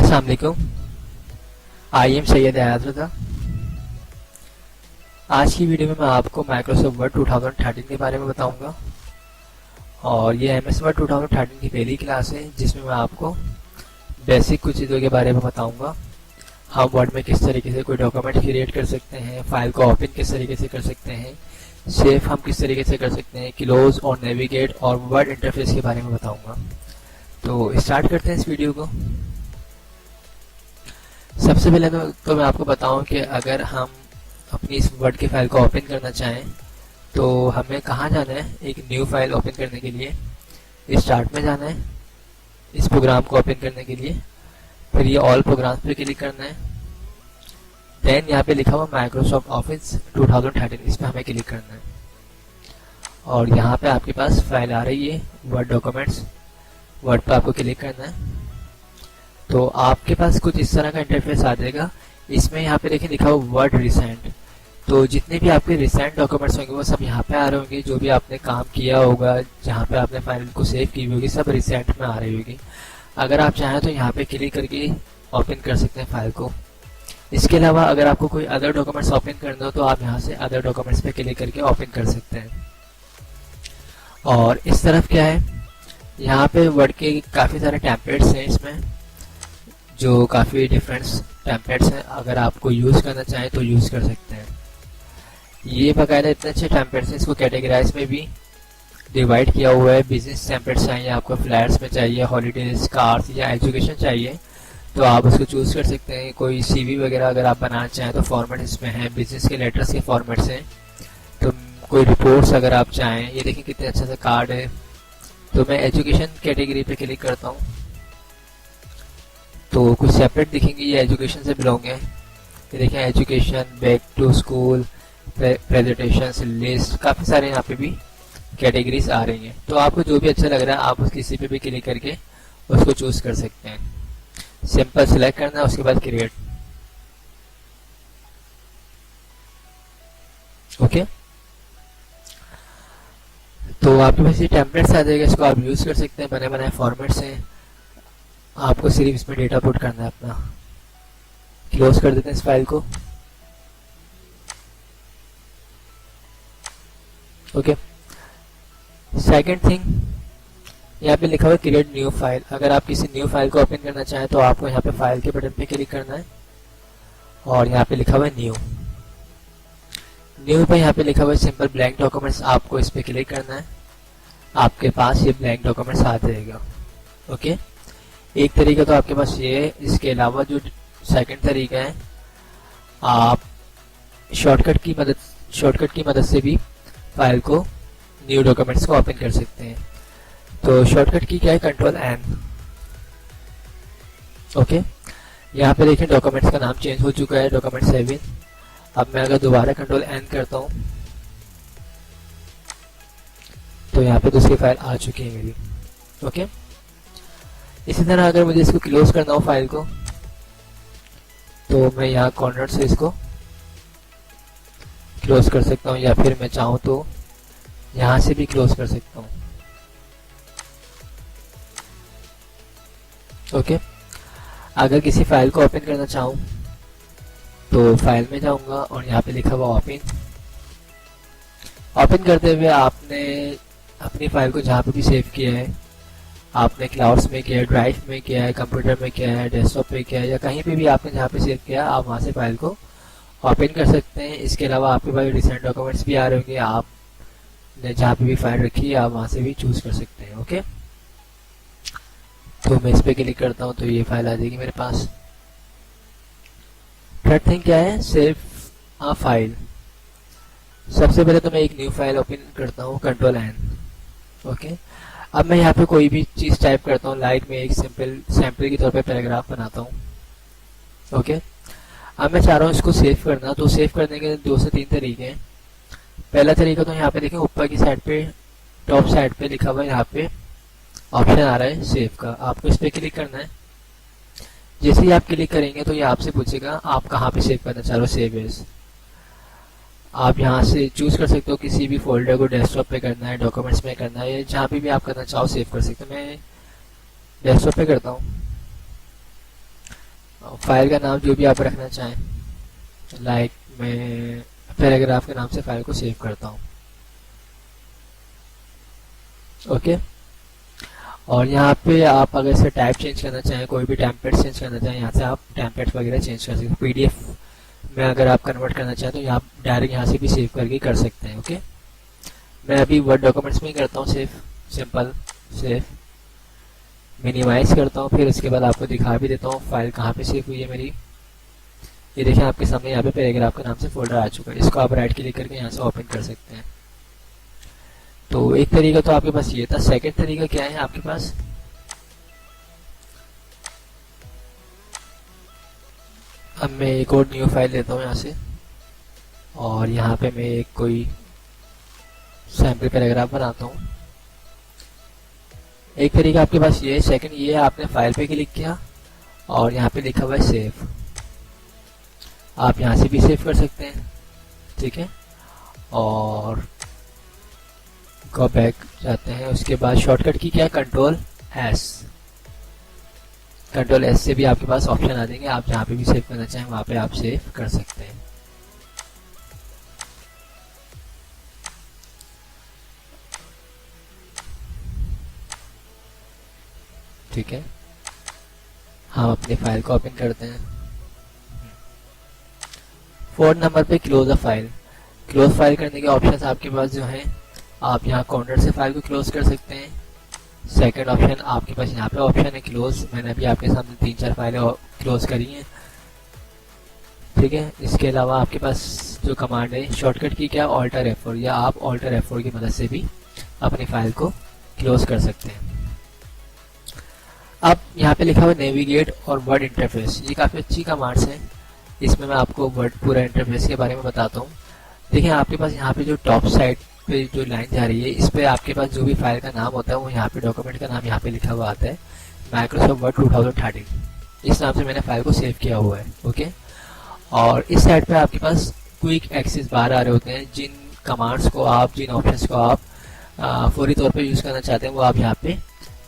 अस्सलाम वालेकुम। I am Syed आयात रज़ा। आज की वीडियो में मैं आपको माइक्रोसॉफ्ट वर्ड 2013 के बारे में बताऊंगा और ये एमएस वर्ड 2013 की पहली क्लास है जिसमें मैं आपको बेसिक कुछ चीज़ों के बारे में बताऊंगा। हम वर्ड में किस तरीके से कोई डॉक्यूमेंट क्रिएट कर सकते हैं, फाइल को ओपन किस तरीके से कर सकते हैं, सेव हम किस तरीके से कर सकते हैं, क्लोज और नेविगेट और वर्ड इंटरफेस के बारे में बताऊंगा। तो स्टार्ट करते हैं इस वीडियो को। सबसे पहले तो मैं आपको बताऊं कि अगर हम अपनी इस वर्ड की फाइल को ओपन करना चाहें तो हमें कहाँ जाना है। एक न्यू फाइल ओपन करने के लिए स्टार्ट में जाना है, इस प्रोग्राम को ओपन करने के लिए, फिर ये ऑल प्रोग्राम्स पे क्लिक करना है। देन यहाँ पे लिखा हुआ माइक्रोसॉफ्ट ऑफिस 2013, इस पर हमें क्लिक करना है और यहाँ पे आपके पास फाइल आ रही है वर्ड डॉक्यूमेंट्स। वर्ड पे आपको क्लिक करना है तो आपके पास कुछ इस तरह का इंटरफेस आ जाएगा। इसमें यहाँ पे देखिए लिखा हुआ वर्ड रिसेंट, तो जितने भी आपके रिसेंट डॉक्यूमेंट्स होंगे वो सब यहाँ पे आ रहे होंगे। जो भी आपने काम किया होगा, जहाँ पे आपने फाइल को सेव की होगी, सब रिसेंट में आ रही होगी। अगर आप चाहें तो यहाँ पे क्लिक करके ओपन कर सकते हैं फाइल को। इसके अलावा अगर आपको कोई अदर डॉक्यूमेंट्स ओपन करना हो तो आप यहाँ से अदर डॉक्यूमेंट्स पे क्लिक करके ओपन कर सकते हैं। और इस तरफ क्या है, यहाँ पे वर्ड के काफ़ी सारे टेम्पलेट्स हैं इसमें, जो काफ़ी डिफरेंट टेम्पलेट्स हैं। अगर आपको यूज़ करना चाहें तो यूज़ कर सकते हैं। ये बाकायदा इतने अच्छे टेम्पलेट्स हैं, इसको कैटेगराइज में भी डिवाइड किया हुआ है। बिजनेस टेम्पलेट्स चाहिए आपको, फ्लैट्स में चाहिए, हॉलीडेज, कार्स या एजुकेशन चाहिए तो आप उसको चूज़ कर सकते हैं। कोई सीवी वगैरह अगर आप बनाना चाहें तो फॉर्मेट इसमें है, बिजनेस के लेटर्स के फॉर्मेट्स हैं। तो कोई रिपोर्ट्स अगर आप चाहें, ये देखिए कितने अच्छा सा कार्ड है। तो मैं एजुकेशन कैटेगरी पे क्लिक करता हूँ तो कुछ सेपरेट दिखेंगे, ये एजुकेशन से बिलोंग है। ये देखें education, back to school, presentation, list, काफ़ी सारे यहाँ पे भी कैटेगरीज आ रही हैं। तो आपको जो भी अच्छा लग रहा है आप उस किसी पे भी क्लिक करके उसको चूज कर सकते हैं। सिंपल सिलेक्ट करना है, उसके बाद क्रिएट। ओके, तो आपके पास ये टेम्पलेट्स आ जाएगा, इसको आप यूज कर सकते हैं। बने बनाए फॉर्मेट्स हैं, आपको सिर्फ इसमें डेटा पुट करना है अपना। क्लोज कर देते हैं इस फाइल को। ओके, सेकंड थिंग यहाँ पे लिखा हुआ है क्रिएट न्यू फाइल। अगर आप किसी न्यू फाइल को ओपन करना चाहें तो आपको यहाँ पे फाइल के बटन पे क्लिक करना है और यहाँ पे लिखा हुआ है न्यू। न्यू पे यहाँ पे लिखा हुआ है सिंपल ब्लैंक डॉक्यूमेंट्स, आपको इस पे क्लिक करना है। आपके पास ये ब्लैंक डॉक्यूमेंट्स आ जाएगा। ओके, एक तरीका तो आपके पास ये है। इसके अलावा जो सेकंड तरीका है, आप शॉर्टकट की मदद से भी फाइल को, न्यू डॉक्यूमेंट्स को ओपन कर सकते हैं। तो शॉर्टकट की क्या है, कंट्रोल एन। ओके, यहाँ पे देखें डॉक्यूमेंट्स का नाम चेंज हो चुका है, डॉक्यूमेंट 7। अब मैं अगर दोबारा कंट्रोल एन करता हूँ तो यहाँ पे दूसरी फाइल आ चुकी है मेरी। ओके, इसी तरह अगर मुझे इसको क्लोज करना हो फाइल को तो मैं यहाँ कॉर्नर से इसको क्लोज कर सकता हूँ, या फिर मैं चाहूँ तो यहाँ से भी क्लोज कर सकता हूँ। ओके, अगर किसी फाइल को ओपन करना चाहूँ तो फाइल में जाऊँगा और यहाँ पे लिखा हुआ ओपन। ओपन करते हुए आपने अपनी फाइल को जहाँ पे भी सेव किया है, आपने क्लाउड्स में किया है, ड्राइव में किया है, कंप्यूटर में किया है, डेस्कटॉप पे किया है, या कहीं पे भी आपने जहाँ पे सेव किया आप वहाँ से फाइल को ओपन कर सकते हैं। इसके अलावा आपके पास रिसेंट डॉक्यूमेंट्स भी आ रहे होंगे, आपने जहाँ पे भी फाइल रखी है आप वहाँ से भी चूज कर सकते हैं। ओके, तो मैं इस पे क्लिक करता हूँ तो ये फाइल आ जाएगी मेरे पास। थर्ड थिंग क्या है, सेव अ फाइल। सबसे पहले तो मैं एक न्यू फाइल ओपन करता हूँ, कंट्रोल एन। ओके, अब मैं यहाँ पे कोई भी चीज़ टाइप करता हूँ, लाइक मैं एक सिंपल सैम्पल के तौर पे पैराग्राफ बनाता हूँ। ओके, अब मैं चाह रहा हूँ इसको सेव करना, तो सेव करने के 2 से 3 तरीके हैं। पहला तरीका तो यहाँ पे देखें ऊपर की साइड पे, टॉप साइड पे लिखा हुआ है, यहाँ पे ऑप्शन आ रहा है सेव का, आपको इस पे क्लिक करना है। जैसे ही आप क्लिक करेंगे तो ये आपसे पूछेगा आप कहाँ पे सेव करना चाह रहे हो, सेव एज। आप यहाँ से चूज कर सकते हो किसी भी फोल्डर को, डेस्कटॉप पे करना है, डॉक्यूमेंट्स में करना है, जहाँ पे भी आप करना चाहो सेव कर सकते हो। मैं डेस्कटॉप पे करता हूँ। फाइल का नाम जो भी आप रखना चाहें, लाइक मैं पैराग्राफ के नाम से फाइल को सेव करता हूँ। ओके, और यहाँ पे आप अगर इसे टाइप चेंज करना चाहें, कोई भी टेम्पलेट चेंज करना चाहें, यहाँ से आप टेम्पलेट वगैरह चेंज कर सकते हैं। पीडीएफ में अगर आप कन्वर्ट करना चाहें तो आप डायरेक्ट यहाँ से भी सेव करके कर सकते हैं। ओके, मैं अभी वर्ड डॉक्यूमेंट्स में ही करता हूँ सेव, सिंपल सेव, मिनिमाइज करता हूँ, फिर उसके बाद आपको दिखा भी देता हूँ फाइल कहाँ पे सेव हुई है मेरी। ये देखिए आपके सामने यहाँ पे पैराग्राफ के नाम से फोल्डर आ चुका है। इसको आप राइट क्लिक करके यहाँ से ओपन कर सकते हैं। तो एक तरीका तो आपके पास ये था। सेकंड तरीका क्या है आपके पास, अब मैं एक और न्यू फाइल लेता हूँ यहाँ से, और यहाँ पे मैं एक कोई सैम्पल पैराग्राफ बनाता हूँ। एक तरीका आपके पास ये है। सेकंड ये है, आपने फाइल पे क्लिक किया और यहाँ पे लिखा हुआ है सेव, आप यहाँ से भी सेव कर सकते हैं। ठीक है, और गो बैक जाते हैं। उसके बाद शॉर्टकट की क्या है, कंट्रोल एस। कंट्रोल एस से भी आपके पास ऑप्शन आ जाएंगे, आप जहाँ पे भी सेव करना चाहें वहाँ पे आप सेव कर सकते हैं। ठीक है, हम अपनी फाइल को ओपन करते हैं। 4 नंबर पे close a file. Close file करने के ऑप्शंस आपके पास जो हैं, आप यहाँ काउंटर से फाइल को क्लोज कर सकते हैं। सेकंड ऑप्शन आपके पास यहाँ पे ऑप्शन है क्लोज। मैंने अभी आपके सामने 3-4 फाइलें क्लोज करी हैं। ठीक है, इसके अलावा आपके पास जो कमांड है शॉर्टकट की क्या, ऑल्टर F4, या आप ऑल्टर F4 की मदद से भी अपनी फाइल को क्लोज कर सकते हैं। अब यहाँ पे लिखा हुआ नेविगेट और वर्ड इंटरफेस, ये काफ़ी अच्छी कमांड्स हैं। इसमें मैं आपको वर्ड पूरा इंटरफेस के बारे में बताता हूँ। देखिए आपके पास यहाँ पे जो टॉप साइड पे जो लाइन जा रही है, इस पे आपके पास जो भी फाइल का नाम होता है वो यहाँ पे डॉक्यूमेंट का नाम यहाँ पे लिखा हुआ आता है, माइक्रोसॉफ्ट वर्ड 2013। इस नाम से मैंने फाइल को सेव किया हुआ है। ओके, और इस साइड पे आपके पास क्विक एक्सेस बार आ रहे होते हैं। जिन कमांड्स को आप, जिन ऑप्शंस को आप फौरी तौर पे यूज़ करना चाहते हैं वो आप यहाँ पे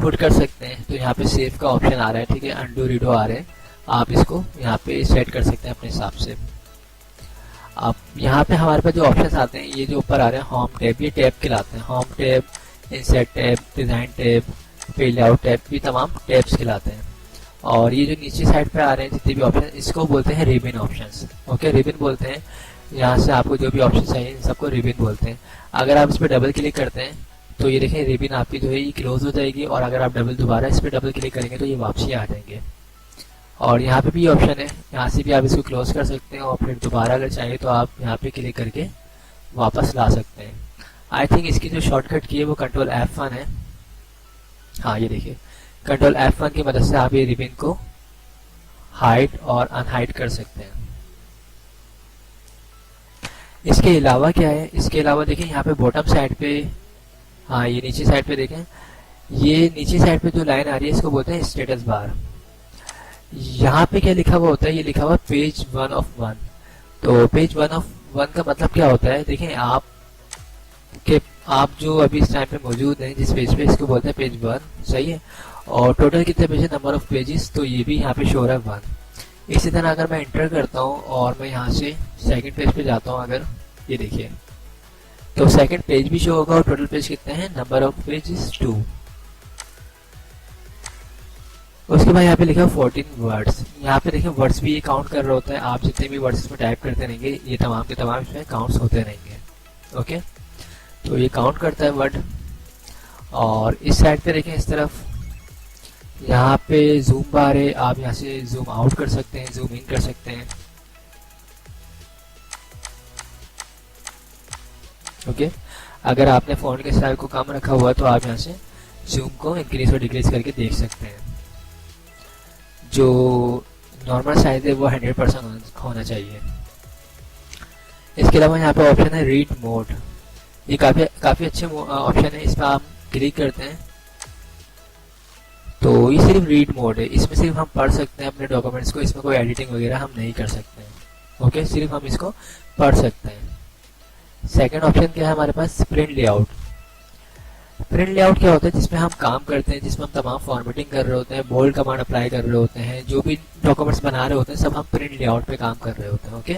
पुट कर सकते हैं। तो यहाँ पे सेव का ऑप्शन आ रहा है, ठीक है, अंडू रीडो आ रहे हैं, आप इसको यहाँ पे सेट कर सकते हैं अपने हिसाब से। अब यहाँ पे हमारे पास जो ऑप्शंस आते हैं, ये जो ऊपर आ रहे हैं होम टैब, ये टैब कहलाते हैं। Home tab, insert tab, design tab, fill out tab, ये तमाम टैब्स कहलाते हैं। और ये जो नीचे साइड पे आ रहे हैं जितने भी ऑप्शन, इसको बोलते हैं रिबन ऑप्शंस। ओके, रिबन बोलते हैं। यहाँ से आपको जो भी ऑप्शन चाहिए इन सबको रिबन बोलते हैं। अगर आप इस पर डबल क्लिक करते हैं तो ये देखें रिबन आपकी जो है ये क्लोज हो जाएगी, और अगर आप दोबारा इस पर डबल क्लिक करेंगे तो ये वापसी आ जाएंगे। और यहाँ पे भी ऑप्शन है, यहाँ से भी आप इसको क्लोज कर सकते हैं, और फिर दोबारा अगर चाहिए तो आप यहाँ पे क्लिक करके वापस ला सकते हैं। आई थिंक इसकी जो शॉर्टकट की है वो कंट्रोल F1 है। हाँ, ये देखिए कंट्रोल F1 की मदद से आप ये रिबन को हाइड और अनहाइड कर सकते हैं। इसके अलावा क्या है, इसके अलावा देखें यहाँ पे बॉटम साइड पे, हाँ ये नीचे साइड पे देखें, ये नीचे साइड पे जो लाइन आ रही है इसको बोलते हैं स्टेटस बार। यहाँ पे क्या लिखा हुआ होता है, ये लिखा हुआ पेज 1 of 1। तो पेज 1 of 1 का मतलब क्या होता है, देखें आप जो अभी इस टाइम पे मौजूद हैं जिस पेज पे, इसको बोलते हैं पेज 1, सही है। और टोटल कितने पेज है, नंबर ऑफ पेजेस, तो ये भी यहाँ पे शो रहा है 1। इसी तरह अगर मैं इंटर करता हूँ और मैं यहाँ से सेकंड पेज पे जाता हूँ, अगर ये देखिए तो सेकंड पेज भी शो होगा, और टोटल पेज कितने हैं, नंबर ऑफ पेजेस 2। उसके बाद यहाँ पे लिखा है 14 वर्ड्स। यहाँ पे देखिए वर्ड्स भी ये काउंट कर रहा होता है। आप जितने भी वर्ड्स इसमें टाइप करते रहेंगे ये तमाम के तमाम इसमें काउंट्स होते रहेंगे। ओके, तो ये काउंट करता है वर्ड। और इस साइड पे देखें, इस तरफ यहाँ पे जूम बार है, आप यहाँ से जूम आउट कर सकते हैं, जूम इन कर सकते हैं। ओके, अगर आपने फ़ोन के साइज को कम रखा हुआ तो आप यहाँ से जूम को इंक्रीज और डिक्रीज करके देख सकते हैं। जो नॉर्मल साइज है वो 100% होना चाहिए। इसके अलावा यहाँ पे ऑप्शन है रीड मोड, ये काफ़ी अच्छे ऑप्शन है। इस पर आप क्लिक करते हैं तो ये सिर्फ रीड मोड है, इसमें सिर्फ हम पढ़ सकते हैं अपने डॉक्यूमेंट्स को, इसमें कोई एडिटिंग वगैरह हम नहीं कर सकते हैं। ओके, सिर्फ हम इसको पढ़ सकते हैं। सेकंड ऑप्शन क्या है हमारे पास, प्रिंट लेआउट। प्रिंट लेआउट क्या होता है, जिसमें हम काम करते हैं, जिसमें हम तमाम फॉर्मेटिंग कर रहे होते हैं, बोल्ड कमांड अप्लाई कर रहे होते हैं, जो भी डॉक्यूमेंट्स बना रहे होते हैं, सब हम प्रिंट लेआउट पे काम कर रहे होते हैं। ओके,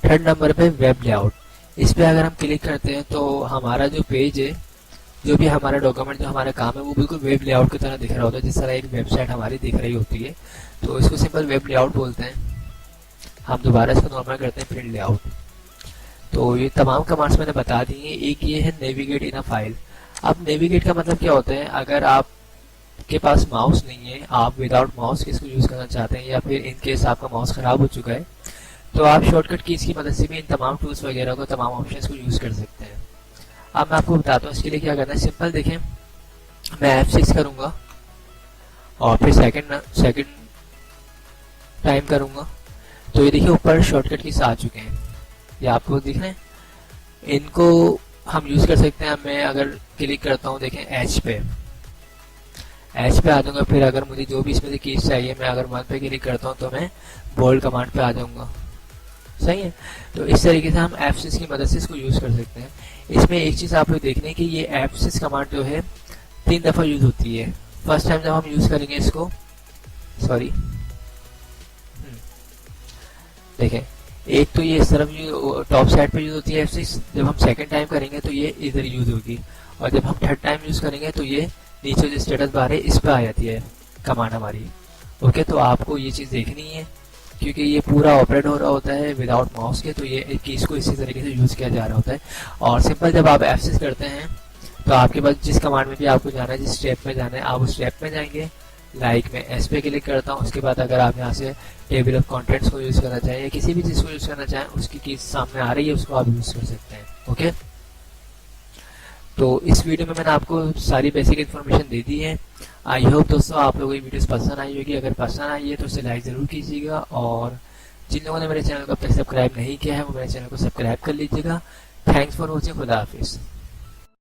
थर्ड नंबर पे वेब लेआउट। इस पे अगर हम क्लिक करते हैं तो हमारा जो पेज है, जो भी हमारा डॉक्यूमेंट, जो हमारा काम है, वो बिल्कुल वेब लेआउट की तरह दिख रहा होता है, जिस तरह एक वेबसाइट हमारी दिख रही होती है। तो इसको सिंपल वेब लेआउट बोलते हैं। हम दोबारा इसको नॉर्मल करते हैं प्रिंट लेआउट। तो ये तमाम कमांड्स मैंने बता दी हैं। एक ये है नेविगेट इन अ फाइल। अब नेविगेट का मतलब क्या होता है, अगर आपके पास माउस नहीं है, आप विदाउट माउस के इसको यूज करना चाहते हैं, या फिर इन केस आपका माउस खराब हो चुका है, तो आप शॉर्टकट कीज की मदद से भी इन तमाम टूल्स वगैरह को, तमाम ऑप्शंस को यूज कर सकते हैं। अब मैं आपको बताता हूँ इसके लिए क्या करना है। सिंपल देखें, मैं F6 करूंगा और फिर सेकंड टाइम करूंगा, तो ये देखिए ऊपर शॉर्टकट कीज आ चुके हैं, ये आपको दिख रहे हैं। इनको हम यूज कर सकते हैं। मैं अगर क्लिक करता हूँ, देखें एच पे आ जाऊंगा। फिर अगर मुझे जो भी इसमें से कीज चाहिए, मैं अगर 1 पे क्लिक करता हूँ तो मैं बोल्ड कमांड पे आ जाऊंगा। सही है। तो इस तरीके से हम F6 की मदद से इसको यूज कर सकते हैं। इसमें एक चीज आप लोग देखने की, ये F6 कमांड जो है 3 दफा यूज होती है। फर्स्ट टाइम जब हम यूज करेंगे इसको, सॉरी देखें, एक तो ये इस तरफ टॉप साइड पे यूज होती है F6। जब हम सेकंड टाइम करेंगे तो ये इधर यूज होगी, और जब हम थर्ड टाइम यूज करेंगे तो ये नीचे जो स्टेटस बार है इस पे आ जाती है कमांड हमारी। ओके, तो आपको ये चीज देखनी है, क्योंकि ये पूरा ऑपरेट हो रहा होता है विदाउट माउस के, तो ये कीज को इसी तरीके से यूज किया जा रहा होता है। और सिंपल जब आप F6 करते हैं तो आपके पास जिस कमांड में भी आपको जाना है, जिस स्टेप में जाना है, आप उस स्टेप में जाएंगे। लाइक मैं एस पे क्लिक करता हूँ। उसके बाद अगर आप यहाँ से टेबल ऑफ कंटेंट्स को यूज करना चाहें या किसी भी चीज को यूज करना चाहें, उसकी कीज सामने आ रही है, उसको आप यूज कर सकते हैं। ओके, तो इस वीडियो में मैंने आपको सारी बेसिक इन्फॉर्मेशन दे दी है। आई होप दोस्तों आप लोगों को वीडियोस पसंद आई होगी। अगर पसंद आई है तो उसे लाइक जरूर कीजिएगा, और जिन लोगों ने मेरे चैनल को अब तक सब्सक्राइब नहीं किया है वो मेरे चैनल को सब्सक्राइब कर लीजिएगा। Thanks for watching. खुदा हाफिज़।